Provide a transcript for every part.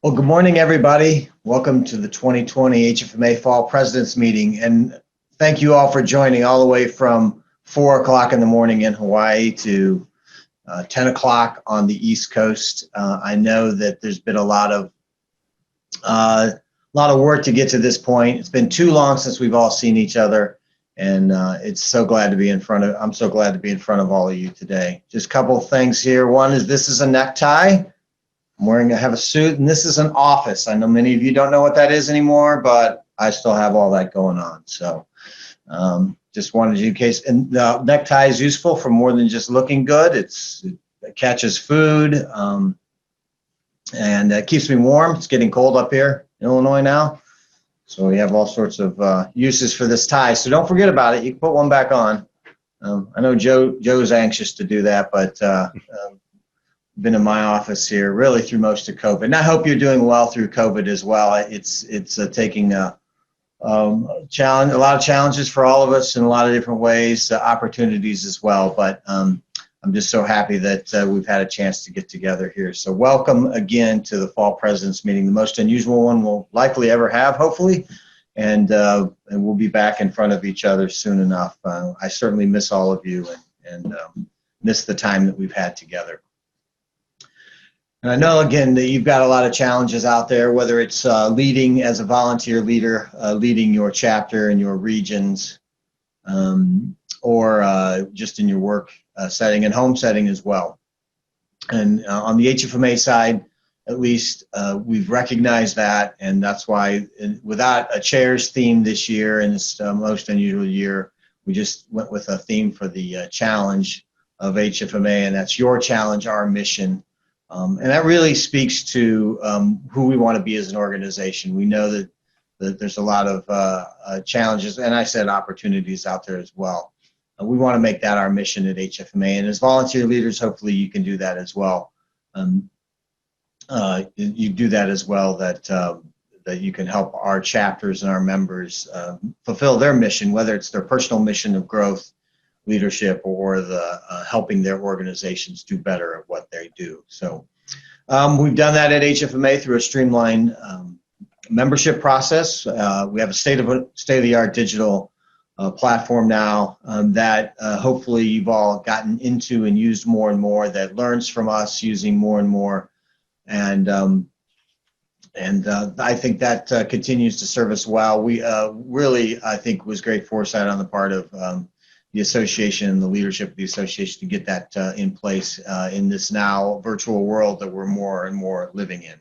Well, good morning, everybody. Welcome to the 2020 HFMA Fall President's Meeting. And thank you all for joining all the way from 4 o'clock in the morning in Hawaii to 10 o'clock on the East Coast. I know that there's been a lot of work to get to this point. It's been too long since we've all seen each other. And I'm so glad to be in front of all of you today. Just a couple of things here. One is this is a necktie. I have a suit, and this is an office. I know many of you don't know what that is anymore, but I still have all that going on. So just wanted you in case. And the necktie is useful for more than just looking good. It catches food, and it keeps me warm. It's getting cold up here in Illinois now. So we have all sorts of uses for this tie. So don't forget about it. You can put one back on. I know Joe's anxious to do that, but been in my office here really through most of COVID. And I hope you're doing well through COVID as well. It's taking a challenge, a lot of challenges for all of us in a lot of different ways, opportunities as well. But I'm just so happy that we've had a chance to get together here. So welcome again to the Fall President's Meeting, the most unusual one we'll likely ever have, hopefully. And we'll be back in front of each other soon enough. I certainly miss all of you and miss the time that we've had together. And I know, again, that you've got a lot of challenges out there, whether it's leading as a volunteer leader, leading your chapter in your regions, or just in your work setting and home setting as well. And on the HFMA side, at least, we've recognized that, and that's why without a chairs theme this year, in this most unusual year, we just went with a theme for the challenge of HFMA, and that's your challenge, our mission. And that really speaks to who we want to be as an organization. We know that there's a lot of challenges, and I said opportunities out there as well. We want to make that our mission at HFMA, and as volunteer leaders, hopefully you can do that as well. You do that as well, that you can help our chapters and our members fulfill their mission, whether it's their personal mission of growth, leadership, or the helping their organizations do better at what they do. So we've done that at HFMA through a streamlined membership process. We have a state-of-the-art digital platform now that hopefully you've all gotten into and used more and more, that learns from us using more and more. And I think that continues to serve us well. We really, I think, was great foresight on the part of the association and the leadership of the association to get that in place in this now virtual world that we're more and more living in.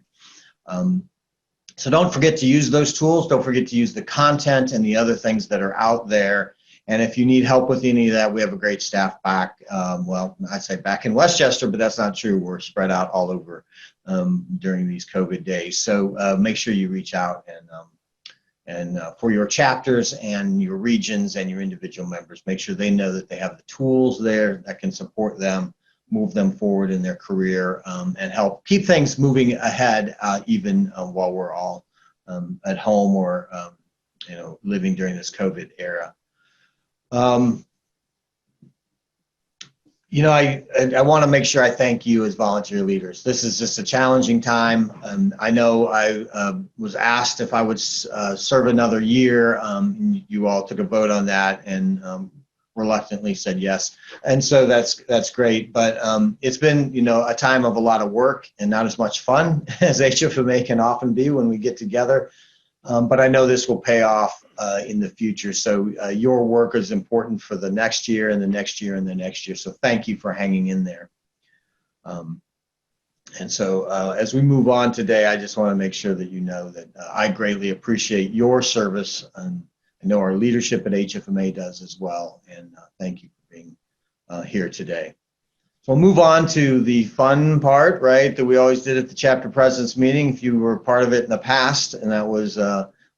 So don't forget to use those tools. Don't forget to use the content and the other things that are out there. And if you need help with any of that, we have a great staff back. Well, I'd say back in Westchester, but that's not true. We're spread out all over during these COVID days. So make sure you reach out and for your chapters and your regions and your individual members, make sure they know that they have the tools there that can support them, move them forward in their career, and help keep things moving ahead, even while we're all at home or living during this COVID era. I want to make sure I thank you as volunteer leaders. This is just a challenging time. I know I was asked if I would serve another year. You all took a vote on that and reluctantly said yes. And so that's great. But it's been, a time of a lot of work and not as much fun as HFMA can often be when we get together. But I know this will pay off in the future. So your work is important for the next year and the next year and the next year. So thank you for hanging in there. And so as we move on today, I just want to make sure that you know that I greatly appreciate your service. And I know our leadership at HFMA does as well. And thank you for being here today. So we'll move on to the fun part, right, that we always did at the chapter president's meeting, if you were part of it in the past, and that was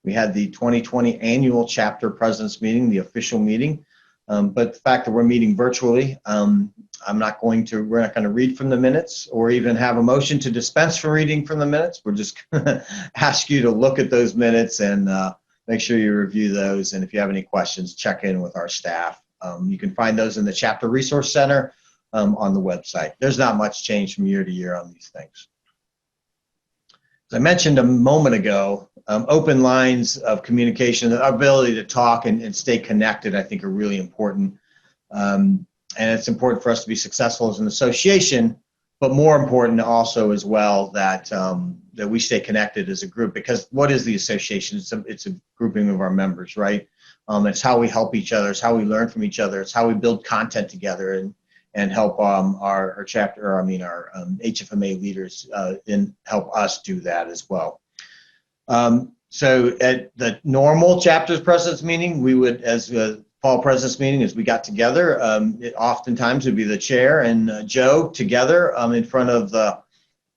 we had the 2020 annual chapter president's meeting, the official meeting. But the fact that we're meeting virtually, we're not going to read from the minutes or even have a motion to dispense from reading from the minutes. We're just going to ask you to look at those minutes and make sure you review those. And if you have any questions, check in with our staff. You can find those in the Chapter Resource Center on the website. There's not much change from year to year on these things. As I mentioned a moment ago, open lines of communication, the ability to talk and stay connected, I think are really important. And it's important for us to be successful as an association, but more important also as well that that we stay connected as a group, because what is the association? It's a grouping of our members, right? It's how we help each other. It's how we learn from each other. It's how we build content together and help our chapter, or I mean our HFMA leaders and help us do that as well. So at the normal chapters presidents meeting, we would, as fall presidents meeting, as we got together, it oftentimes would be the chair and Joe together in front of the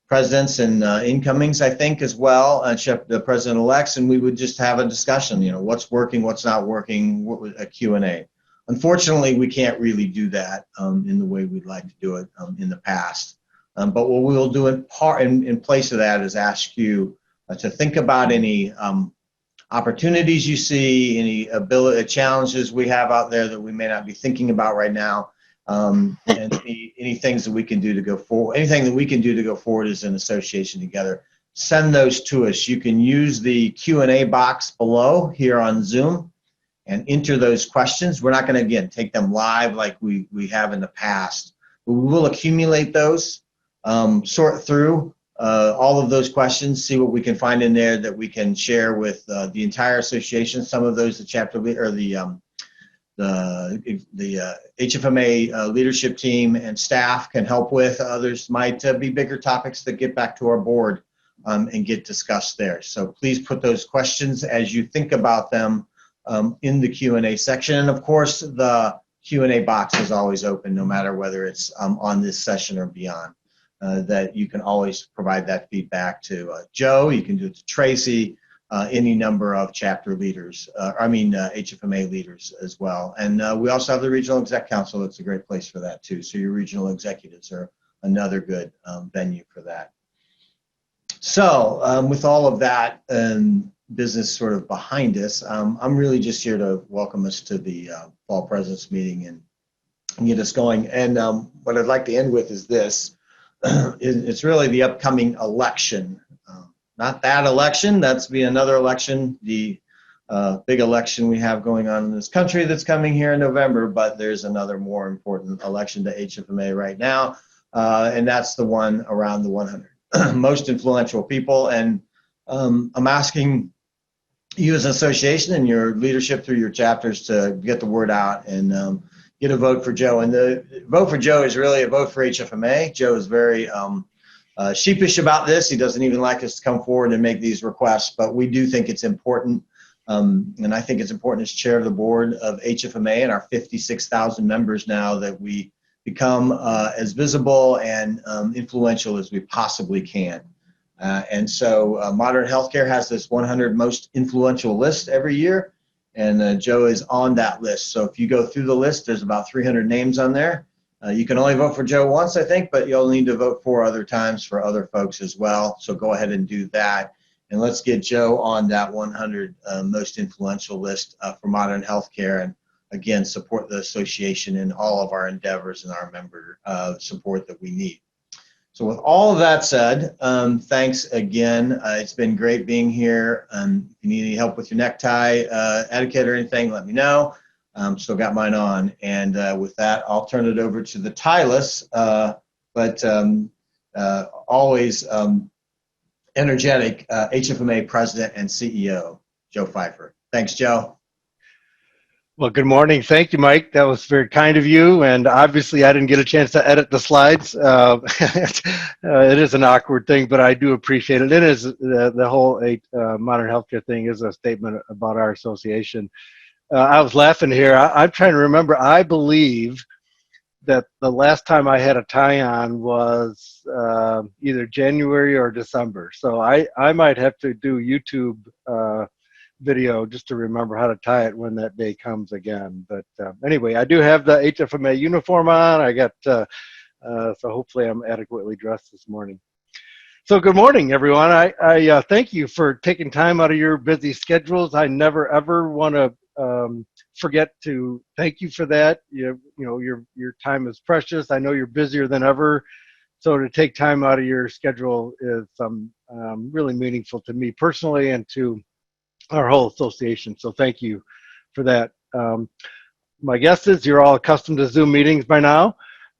presidents and incomings, I think, as well, the president-elects, and we would just have a discussion, you know, what's working, what's not working, what was a Q&A. Unfortunately, we can't really do that in the way we'd like to do it in the past. But what we'll do in place of that is ask you to think about any opportunities you see, any challenges we have out there that we may not be thinking about right now, and any things that we can do to go forward. Anything that we can do to go forward as an association together, send those to us. You can use the Q&A box below here on Zoom and enter those questions. We're not going to, again, take them live like we have in the past, but we will accumulate those, sort through all of those questions, see what we can find in there that we can share with the entire association. Some of those the chapter or the HFMA leadership team and staff can help with. Others might be bigger topics that get back to our board and get discussed there. So please put those questions as you think about them in the Q&A section. And of course, the Q&A box is always open, no matter whether it's on this session or beyond. That you can always provide that feedback to Joe. You can do it to Tracy, any number of chapter leaders, HFMA leaders as well. And we also have the Regional Exec Council. It's a great place for that too. So your regional executives are another good venue for that. So with all of that business sort of behind us, I'm really just here to welcome us to the Fall Presidents meeting and get us going. And what I'd like to end with is this. It's really the upcoming election. Not that election, that's be another election, the big election we have going on in this country that's coming here in November, but there's another more important election to HFMA right now, and that's the one around the 100 most influential people. And I'm asking you as an association and your leadership through your chapters to get the word out and get a vote for Joe. And the vote for Joe is really a vote for HFMA. Joe is very sheepish about this. He doesn't even like us to come forward and make these requests, but we do think it's important. And I think it's important as chair of the board of HFMA and our 56,000 members now that we become as visible and influential as we possibly can. And so Modern Healthcare has this 100 most influential list every year. And Joe is on that list. So if you go through the list, there's about 300 names on there. You can only vote for Joe once, I think, but you'll need to vote 4 other times for other folks as well. So go ahead and do that. And let's get Joe on that 100 most influential list for Modern Healthcare. And again, support the association in all of our endeavors and our member support that we need. So with all of that said, thanks again. It's been great being here. If you need any help with your necktie etiquette or anything, let me know. Still got mine on. And with that, I'll turn it over to the tireless, but always energetic HFMA President and CEO, Joe Pfeiffer. Thanks, Joe. Well, good morning. Thank you, Mike. That was very kind of you. And obviously, I didn't get a chance to edit the slides. It is an awkward thing, but I do appreciate it. It is the whole Modern Healthcare thing is a statement about our association. I was laughing here. I'm trying to remember. I believe that the last time I had a tie on was either January or December. So I might have to do YouTube video just to remember how to tie it when that day comes again. But anyway, I do have the HFMA uniform on. I got so hopefully I'm adequately dressed this morning. So good morning, everyone. I thank you for taking time out of your busy schedules. I never ever want to forget to thank you for that. You know your time is precious. I know you're busier than ever. So to take time out of your schedule is really meaningful to me personally and to our whole association. So thank you for that. My guess is you're all accustomed to Zoom meetings by now,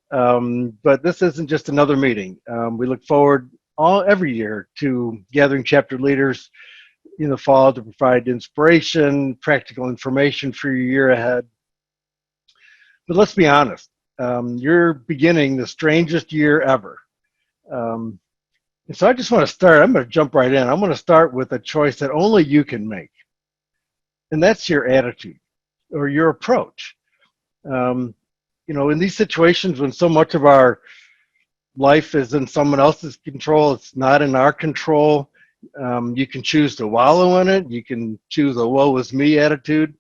but this isn't just another meeting. We look forward every year to gathering chapter leaders in the fall to provide inspiration, practical information for your year ahead. But let's be honest, you're beginning the strangest year ever. And so I just want to start, I'm going to jump right in. I'm going to start with a choice that only you can make. And that's your attitude or your approach. In these situations when so much of our life is in someone else's control, it's not in our control. You can choose to wallow in it. You can choose a woe is me attitude,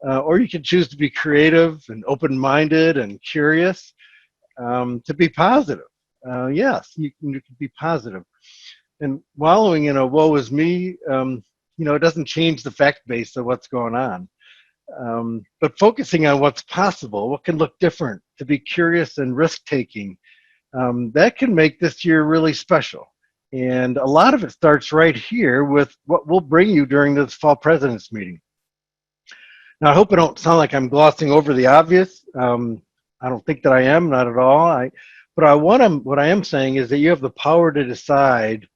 or you can choose to be creative and open-minded and curious, to be positive. Yes, you can be positive. And wallowing in a woe is me, it doesn't change the fact base of what's going on. But focusing on what's possible, what can look different, to be curious and risk-taking, that can make this year really special. And a lot of it starts right here with what we'll bring you during this fall president's meeting. Now, I hope I don't sound like I'm glossing over the obvious. I don't think that I am, not at all. What I am saying is that you have the power to decide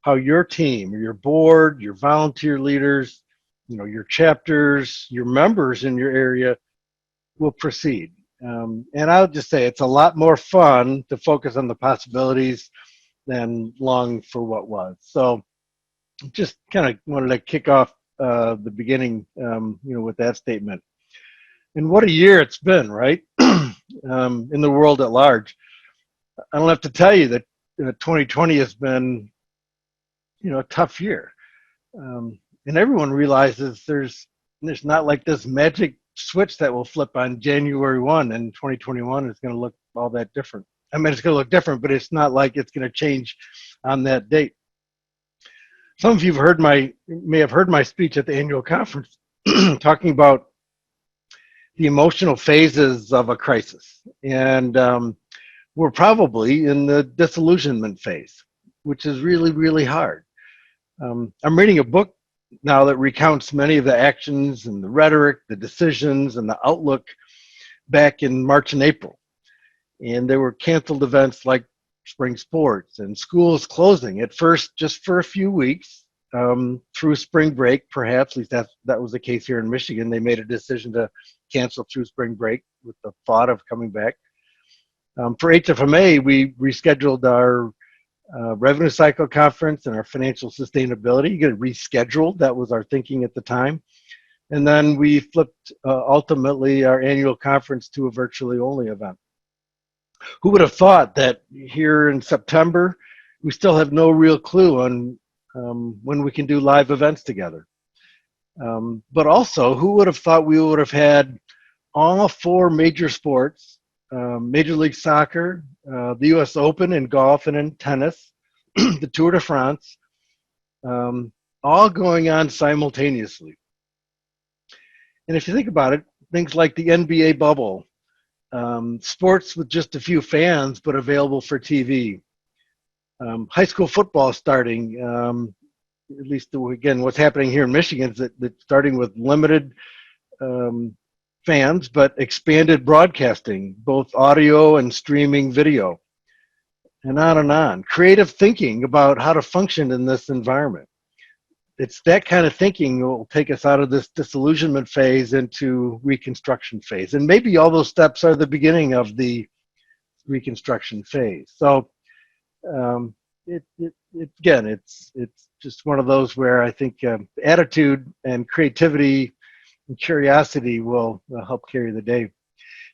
how your team, your board, your volunteer leaders, your chapters, your members in your area will proceed. And I'll just say it's a lot more fun to focus on the possibilities than long for what was. So just kind of wanted to kick off the beginning, with that statement. And what a year it's been, right? In the world at large. I don't have to tell you that 2020 has been, a tough year. And everyone realizes there's not like this magic switch that will flip on January 1 and 2021 is going to look all that different. I mean, it's going to look different, but it's not like it's going to change on that date. Some of you may have heard my speech at the annual conference talking about the emotional phases of a crisis. And we're probably in the disillusionment phase, which is really, really hard. I'm reading a book now that recounts many of the actions and the rhetoric, the decisions, and the outlook back in March and April. And there were canceled events like spring sports and schools closing at first just for a few weeks through spring break, perhaps. At least that was the case here in Michigan. They made a decision to cancel through spring break with the thought of coming back. For HFMA, we rescheduled our revenue cycle conference and our financial sustainability. Get it rescheduled. That was our thinking at the time. And then we flipped ultimately our annual conference to a virtually only event. Who would have thought that here in September, we still have no real clue on when we can do live events together. But also, who would have thought we would have had all four major sports, Major League Soccer, the US Open in golf and in tennis, the Tour de France, all going on simultaneously. And if you think about it, things like the NBA bubble, sports with just a few fans but available for TV, high school football starting, at least again, what's happening here in Michigan is that starting with limited fans, but expanded broadcasting, both audio and streaming video, and on and on. Creative thinking about how to function in this environment. It's that kind of thinking that will take us out of this disillusionment phase into reconstruction phase. And maybe all those steps are the beginning of the reconstruction phase. So again, it's just one of those where I think attitude and creativity and curiosity will help carry the day.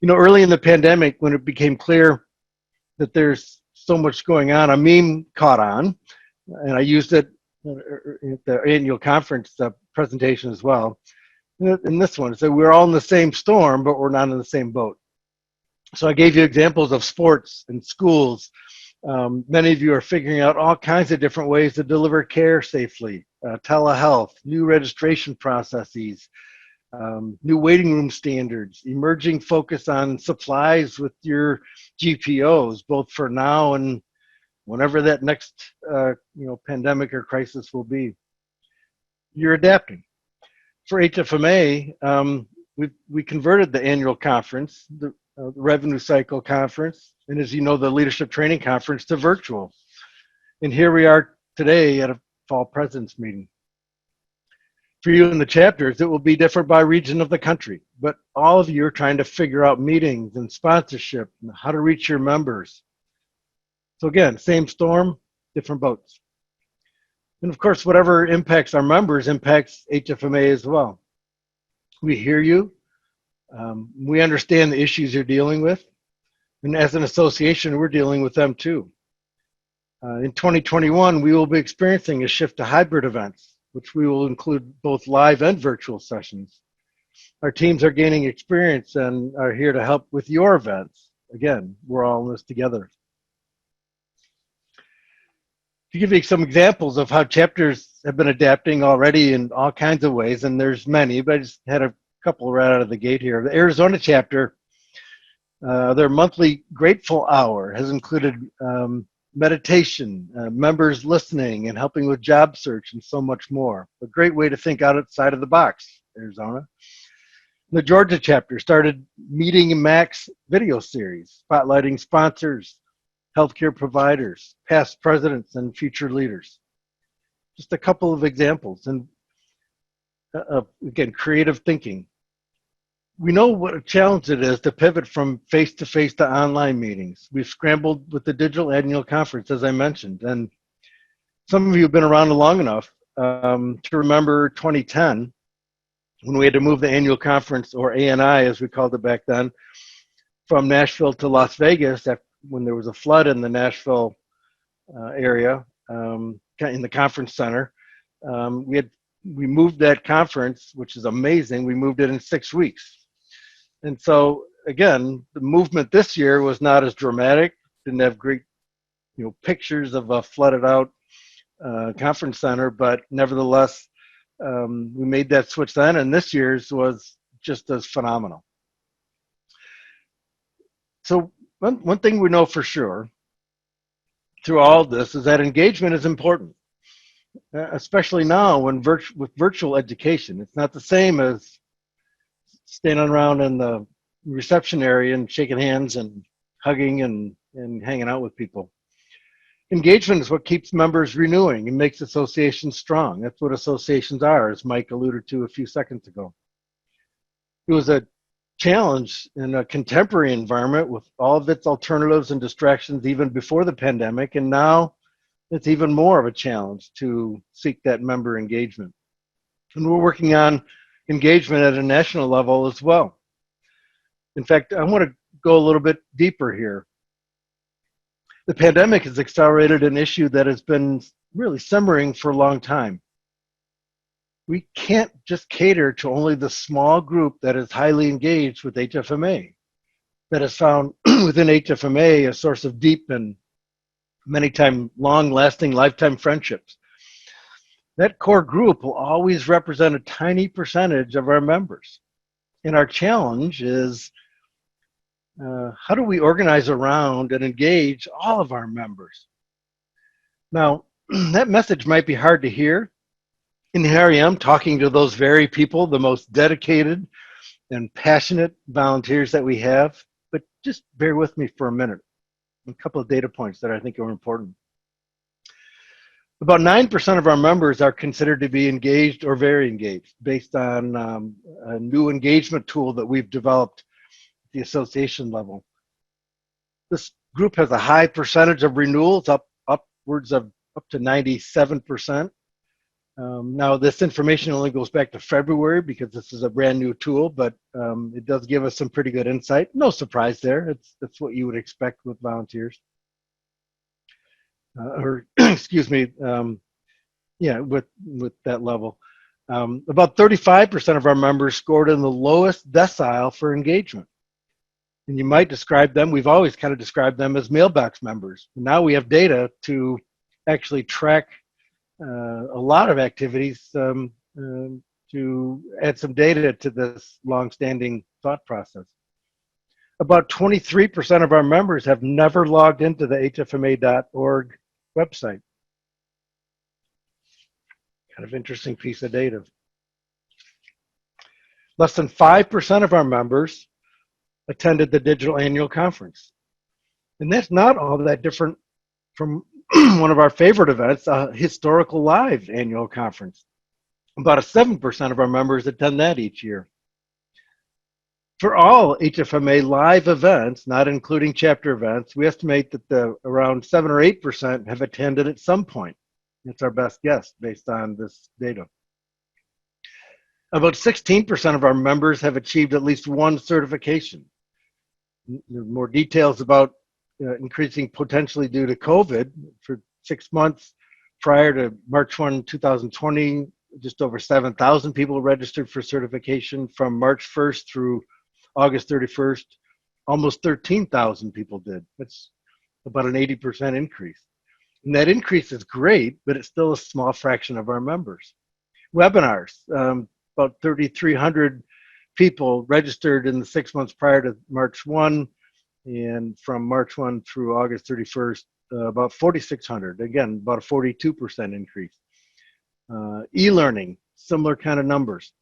Early in the pandemic, when it became clear that there's so much going on, a meme caught on, and I used it at the annual conference presentation as well. In this one, it said, we're all in the same storm, but we're not in the same boat. So I gave you examples of sports and schools. Many of you are figuring out all kinds of different ways to deliver care safely, telehealth, new registration processes, new waiting room standards, emerging focus on supplies with your GPOs, both for now and whenever that next pandemic or crisis will be. You're adapting. For HFMA, we converted the annual conference, the revenue cycle conference, and as you know, the leadership training conference to virtual. And here we are today at a fall president's meeting. For you in the chapters, it will be different by region of the country, but all of you are trying to figure out meetings and sponsorship and how to reach your members. So again, same storm, different boats. And of course, whatever impacts our members impacts HFMA as well. We hear you. We understand the issues you're dealing with. And as an association, we're dealing with them too. In 2021, we will be experiencing a shift to hybrid events, which we will include both live and virtual sessions. Our teams are gaining experience and are here to help with your events. Again, we're all in this together. To give you some examples of how chapters have been adapting already in all kinds of ways, and there's many, but I just had a couple right out of the gate here. The Arizona chapter, their monthly Grateful Hour has included meditation, members listening and helping with job search and so much more. A great way to think outside of the box, Arizona. The Georgia chapter started Meeting Max video series, spotlighting sponsors, healthcare providers, past presidents, and future leaders. Just a couple of examples. And again, creative thinking. We know what a challenge it is to pivot from face-to-face to online meetings. We've scrambled with the digital annual conference, as I mentioned. And some of you have been around long enough to remember 2010, when we had to move the annual conference, or ANI as we called it back then, from Nashville to Las Vegas when there was a flood in the Nashville area in the conference center. We moved that conference, which is amazing. We moved it in 6 weeks. And so again, the movement this year was not as dramatic, didn't have great pictures of a flooded out conference center, but nevertheless, we made that switch then, and this year's was just as phenomenal. So one thing we know for sure through all of this is that engagement is important, especially now when with virtual education. It's not the same as standing around in the reception area and shaking hands and hugging and hanging out with people. Engagement is what keeps members renewing and makes associations strong. That's what associations are, as Mike alluded to a few seconds ago. It was a challenge in a contemporary environment with all of its alternatives and distractions even before the pandemic, and now it's even more of a challenge to seek that member engagement. And we're working on engagement at a national level as well. In fact, I want to go a little bit deeper here. The pandemic has accelerated an issue that has been really simmering for a long time. We can't just cater to only the small group that is highly engaged with HFMA, that has found within HFMA a source of deep and many times long-lasting lifetime friendships. That core group will always represent a tiny percentage of our members. And our challenge is how do we organize around and engage all of our members? Now, that message might be hard to hear. And here I am talking to those very people, the most dedicated and passionate volunteers that we have. But just bear with me for a minute. A couple of data points that I think are important. About 9% of our members are considered to be engaged or very engaged based on a new engagement tool that we've developed at the association level. This group has a high percentage of renewals, upwards of up to 97%. Now, this information only goes back to February because this is a brand new tool, but it does give us some pretty good insight. No surprise there. That's what you would expect with volunteers. Excuse me, with that level. About 35% of our members scored in the lowest decile for engagement. And you might describe them, we've always kind of described them as mailbox members. Now we have data to actually track a lot of activities to add some data to this long-standing thought process. About 23% of our members have never logged into the hfma.org website. Kind of interesting piece of data. Less than 5% of our members attended the digital annual conference. And that's not all that different from one of our favorite events, a historical live annual conference. About 7% of our members attend that each year. For all HFMA live events, not including chapter events, we estimate that around 7 or 8% have attended at some point. That's our best guess based on this data. About 16% of our members have achieved at least one certification. More details about increasing potentially due to COVID. For 6 months prior to March 1, 2020, just over 7,000 people registered for certification. From March 1st through August 31st, almost 13,000 people did. That's about an 80% increase. And that increase is great, but it's still a small fraction of our members. Webinars, about 3,300 people registered in the 6 months prior to March 1, and from March 1 through August 31st, about 4,600. Again, about a 42% increase. E-learning, similar kind of numbers.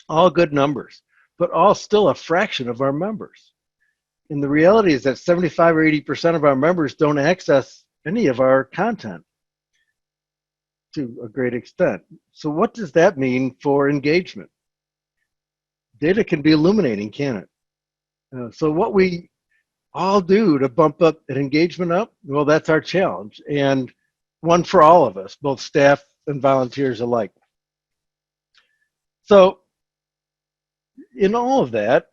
All good numbers, but all still a fraction of our members. And the reality is that 75 or 80% of our members don't access any of our content to a great extent. So what does that mean for engagement? Data can be illuminating, can't it? So what we all do to bump up an engagement up, well, that's our challenge, and one for all of us, both staff and volunteers alike. So in all of that,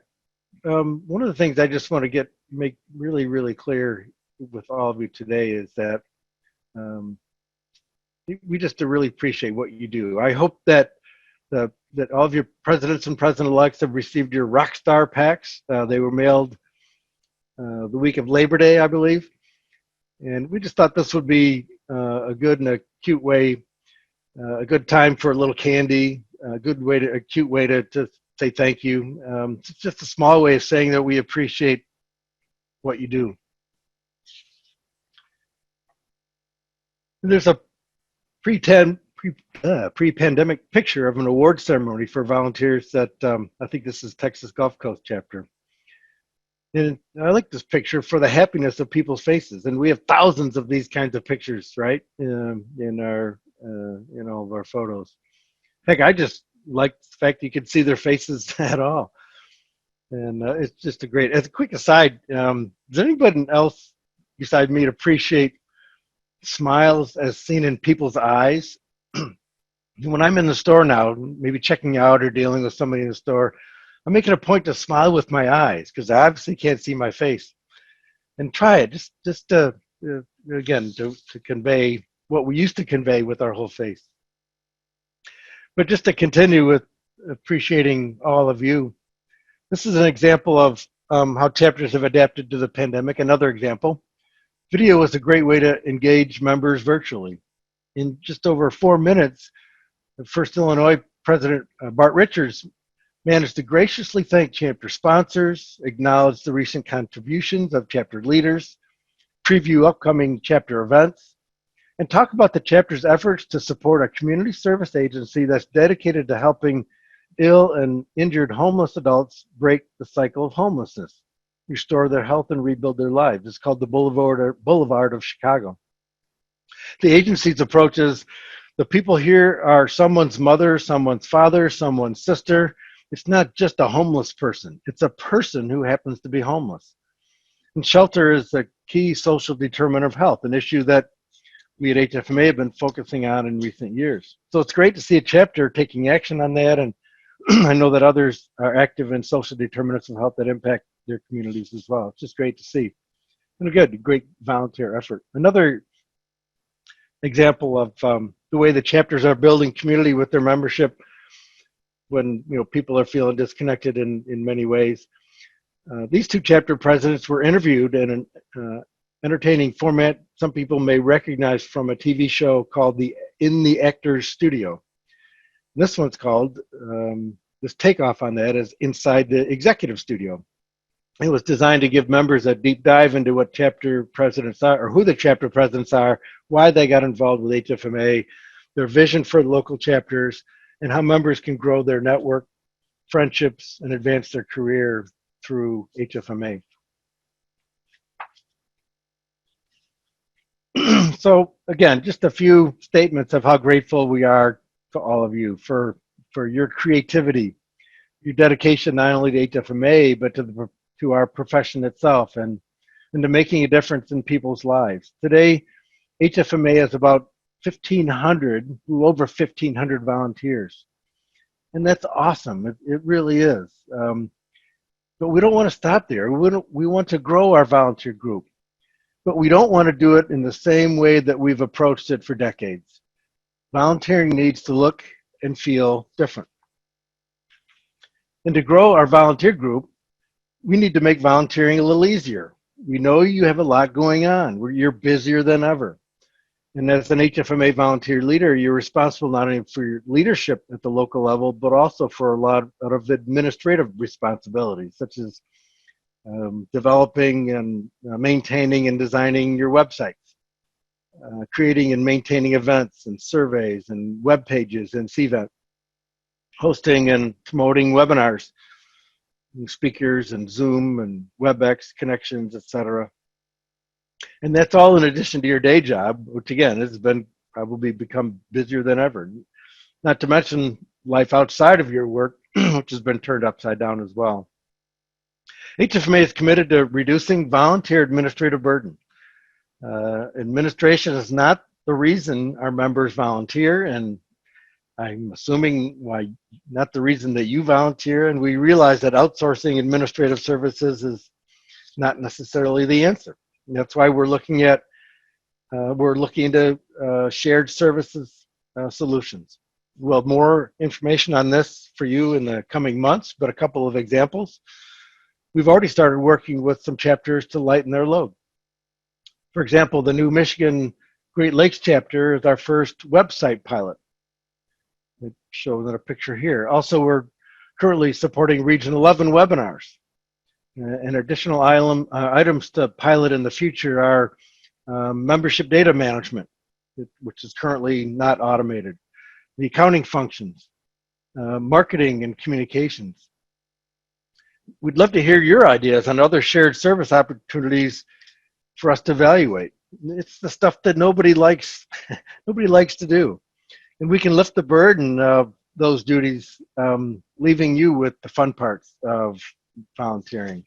one of the things I just want to make really, really clear with all of you today is that we just really appreciate what you do. I hope that that all of your presidents and president-elects have received your Rockstar packs. They were mailed the week of Labor Day, I believe. And we just thought this would be a good and a cute way, a good time for a little candy, a cute way to say thank you. It's just a small way of saying that we appreciate what you do. And there's a pre-pandemic picture of an award ceremony for volunteers that I think this is Texas Gulf Coast chapter. And I like this picture for the happiness of people's faces. And we have thousands of these kinds of pictures, right, in all of our photos. Heck, I just like the fact you can see their faces at all. And it's just as a quick aside, does anybody else besides me appreciate smiles as seen in people's eyes? When I'm in the store now, maybe checking out or dealing with somebody in the store, I'm making a point to smile with my eyes because I obviously can't see my face. And try it, just to convey what we used to convey with our whole face. But just to continue with appreciating all of you, this is an example of how chapters have adapted to the pandemic. Another example, video is a great way to engage members virtually. In just over 4 minutes, the First Illinois President Bart Richards managed to graciously thank chapter sponsors, acknowledge the recent contributions of chapter leaders, preview upcoming chapter events, and talk about the chapter's efforts to support a community service agency that's dedicated to helping ill and injured homeless adults break the cycle of homelessness, restore their health, and rebuild their lives. It's called the Boulevard of Chicago. The agency's approach is the people here are someone's mother, someone's father, someone's sister. It's not just a homeless person. It's a person who happens to be homeless. And shelter is a key social determinant of health, an issue that we at HFMA have been focusing on in recent years. So it's great to see a chapter taking action on that, and I know that others are active in social determinants of health that impact their communities as well. It's just great to see. And again, great volunteer effort. Another example of the way the chapters are building community with their membership when people are feeling disconnected in many ways. These two chapter presidents were interviewed in an entertaining format some people may recognize from a TV show called In the Actors Studio. This one's called, this takeoff on that is Inside the Executive Studio. It was designed to give members a deep dive into what chapter presidents are, or who the chapter presidents are, why they got involved with HFMA, their vision for local chapters, and how members can grow their network, friendships, and advance their career through HFMA. So again, just a few statements of how grateful we are to all of you for your creativity, your dedication not only to HFMA, but to our profession itself and to making a difference in people's lives. Today, HFMA has about 1,500, over 1,500 volunteers. And that's awesome. It really is. But we don't want to stop there. We want to grow our volunteer group. But we don't want to do it in the same way that we've approached it for decades. Volunteering needs to look and feel different. And to grow our volunteer group, we need to make volunteering a little easier. We know you have a lot going on. You're busier than ever. And as an HFMA volunteer leader, you're responsible not only for your leadership at the local level, but also for a lot of administrative responsibilities, such as developing and maintaining and designing your websites, creating and maintaining events and surveys and web pages and CVET, hosting and promoting webinars, and speakers and Zoom and WebEx connections, etc. And that's all in addition to your day job, which again has been probably become busier than ever. Not to mention life outside of your work, which has been turned upside down as well. HFMA is committed to reducing volunteer administrative burden. Administration is not the reason our members volunteer, and I'm assuming why not the reason that you volunteer, and we realize that outsourcing administrative services is not necessarily the answer. And that's why we're looking into shared services solutions. We'll have more information on this for you in the coming months, but a couple of examples. We've already started working with some chapters to lighten their load. For example, the New Michigan Great Lakes chapter is our first website pilot. It shows in a picture here. Also, we're currently supporting Region 11 webinars. And additional items to pilot in the future are membership data management, which is currently not automated, the accounting functions, marketing and communications. We'd love to hear your ideas on other shared service opportunities for us to evaluate. It's the stuff that nobody likes to do. And we can lift the burden of those duties, leaving you with the fun parts of volunteering.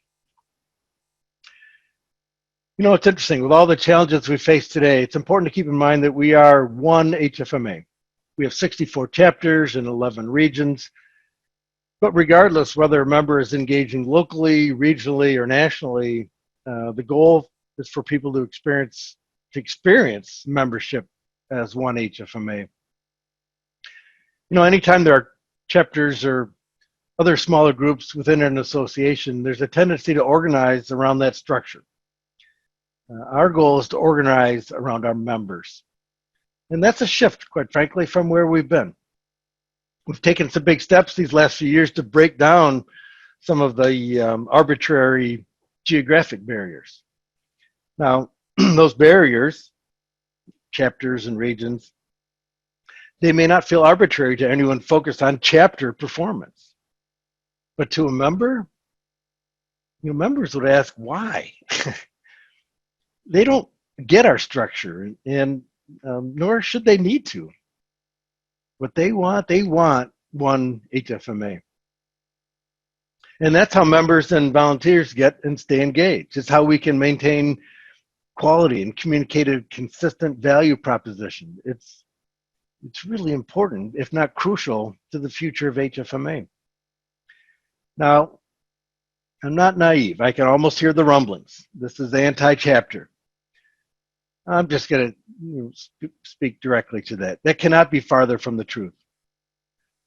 You know, it's interesting, with all the challenges we face today, it's important to keep in mind that we are one HFMA. We have 64 chapters in 11 regions. But regardless whether a member is engaging locally, regionally, or nationally, the goal is for people to experience membership as one HFMA. You know, anytime there are chapters or other smaller groups within an association, there's a tendency to organize around that structure. Our goal is to organize around our members. And that's a shift, quite frankly, from where we've been. We've taken some big steps these last few years to break down some of the arbitrary geographic barriers. Now, those barriers, chapters and regions, they may not feel arbitrary to anyone focused on chapter performance. But to a member, you know, members would ask why. They don't get our structure, and nor should they need to. What they want one HFMA. And that's how members and volunteers get and stay engaged. It's how we can maintain quality and communicate a consistent value proposition. It's really important, if not crucial, to the future of HFMA. Now, I'm not naive. I can almost hear the rumblings. This is anti-chapter. I'm just going to speak directly to that. That cannot be farther from the truth.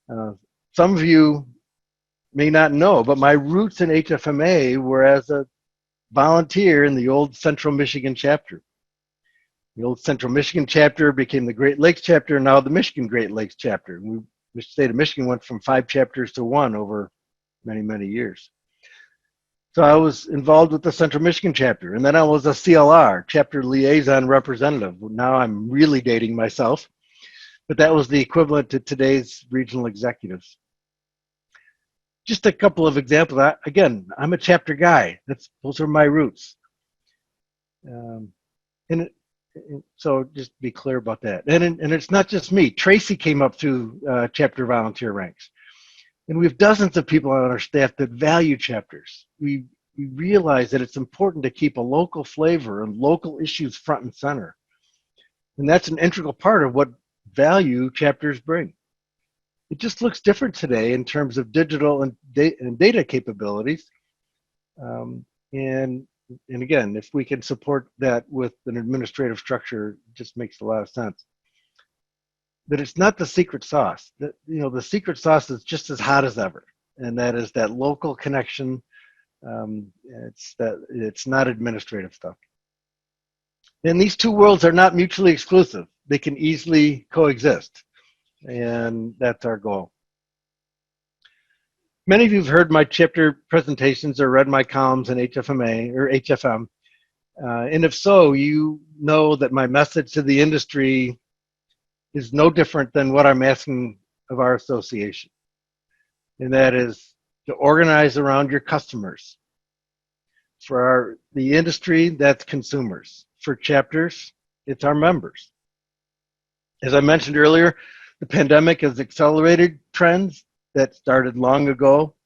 Some of you may not know, but my roots in HFMA were as a volunteer in the old Central Michigan chapter. The old Central Michigan chapter became the Great Lakes chapter, and now the Michigan Great Lakes chapter. The state of Michigan went from 5 chapters to 1 over many, many years. So I was involved with the Central Michigan chapter, and then I was a CLR, chapter liaison representative. Now I'm really dating myself, but that was the equivalent to today's regional executives. Just a couple of examples. Again, I'm a chapter guy. Those are my roots. So just be clear about that. And it's not just me. Tracy came up through chapter volunteer ranks. And we have dozens of people on our staff that value chapters. We realize that it's important to keep a local flavor and local issues front and center. And that's an integral part of what value chapters bring. It just looks different today in terms of digital and data capabilities. And again, if we can support that with an administrative structure, it just makes a lot of sense. But it's not the secret sauce. The secret sauce is just as hot as ever, and that is that local connection. It's not administrative stuff. And these two worlds are not mutually exclusive. They can easily coexist, and that's our goal. Many of you have heard my chapter presentations or read my columns in HFMA or HFM. And if so, you know that my message to the industry is no different than what I'm asking of our association. And that is to organize around your customers. For the industry, that's consumers. For chapters, it's our members. As I mentioned earlier, the pandemic has accelerated trends that started long ago.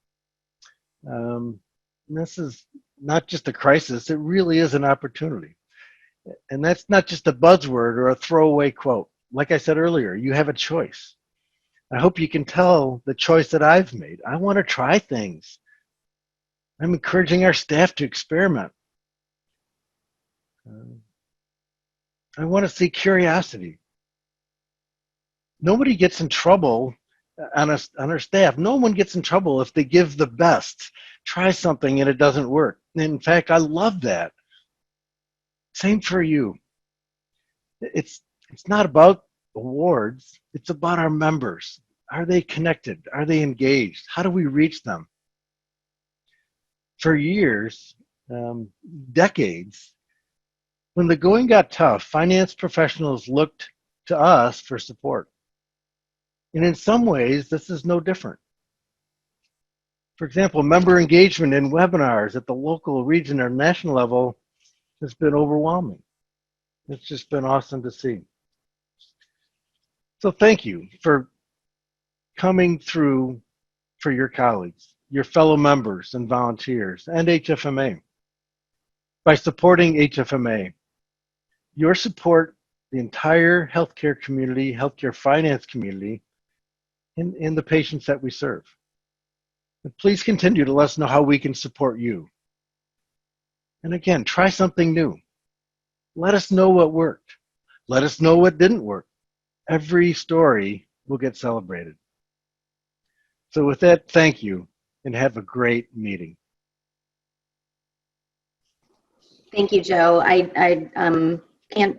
This is not just a crisis, it really is an opportunity. And that's not just a buzzword or a throwaway quote. Like I said earlier, you have a choice. I hope you can tell the choice that I've made. I want to try things. I'm encouraging our staff to experiment. I want to see curiosity. Nobody gets in trouble on our staff. No one gets in trouble if they give the best, try something and it doesn't work. In fact, I love that. Same for you. It's not about awards. It's about our members. Are they connected? Are they engaged? How do we reach them? For years, decades, when the going got tough, finance professionals looked to us for support. And in some ways, this is no different. For example, member engagement in webinars at the local, region, or national level has been overwhelming. It's just been awesome to see. So thank you for coming through for your colleagues, your fellow members and volunteers, and HFMA. By supporting HFMA, your support the entire healthcare community, healthcare finance community, in the patients that we serve. And please continue to let us know how we can support you. And again, try something new. Let us know what worked. Let us know what didn't work. Every story will get celebrated. So with that, thank you and have a great meeting. Thank you, Joe. I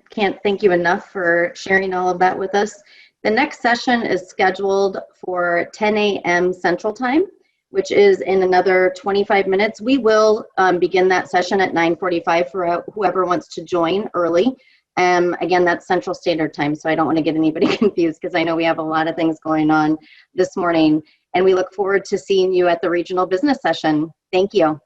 can't thank you enough for sharing all of that with us. The next session is scheduled for 10 a.m. Central Time, which is in another 25 minutes. We will begin that session at 9:45 for whoever wants to join early. Again, that's Central Standard Time, so I don't want to get anybody confused because I know we have a lot of things going on this morning. And we look forward to seeing you at the regional business session. Thank you.